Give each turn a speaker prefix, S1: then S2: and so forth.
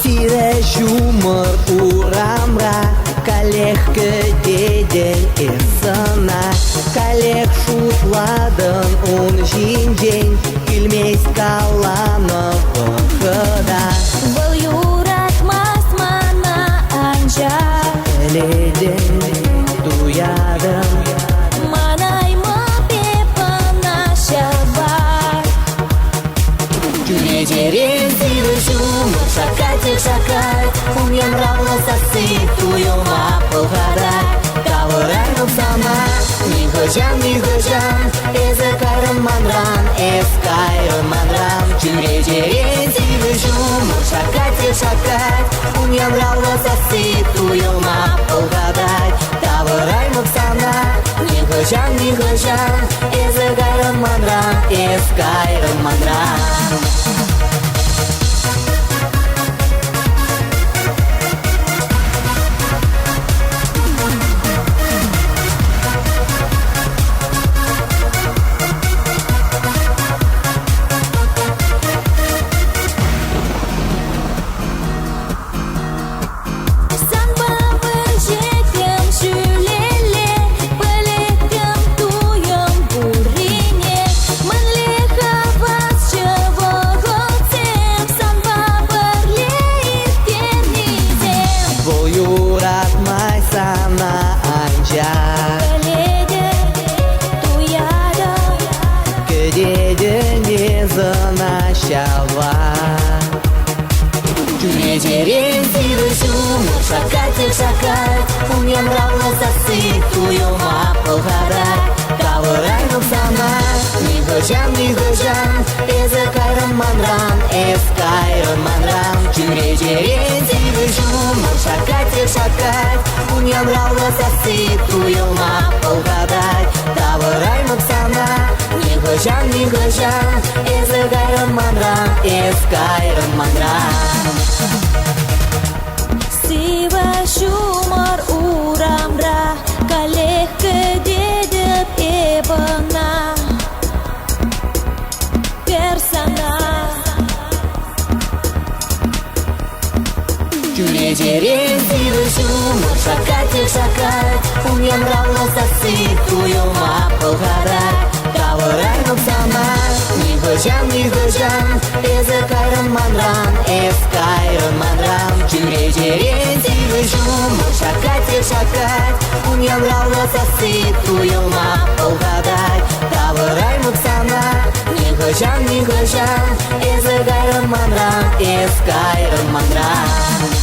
S1: Sire shumur uramra Kalech kededen esana Kalech шутладан он жинжень Килмейс калана выхода
S2: Был юрат масмана анжа
S1: Леден туядам
S2: Манай мапепа нашава
S1: Тюрежерен сиры shumur шакать Умьям равно сосыт Туем апылгадать Тавырайным сама Нихожан Эзекайрым манран Эскайрым манран Тюрежерен сиры shumur шакать Умьям равно сосыт Туем апылгадать Тавырайным сама Нихожан Эзекайрым манран Эскайрым манран Sana anca Kededen занащала Тюрежерен сиры shumur шакать Умьям равно сосыт Туем апылгадать Тавырайным сама Нихожан Эзекайрым манран Эскайрым манран Тюрежерен сиры shumur шакать Умьям равно сосыт Туем апылгадать Тавырайным сама Нихожан Эзекайрым манран Эскайрым манран
S2: Сива shumur урамра Kalech kededip ebana Персона
S1: Тюрежерен сиры shumur шакать Умьям равно сосыт Туем апылгадать Тавырайным сама Нихожан Эзекайрым манран Эскайрым манран Тюрежерен сиры shumur шакать Умьям равно сосыт Туем апылгадать Тавырайным сама Нихожан Эзекайрым манран Эскайрым манран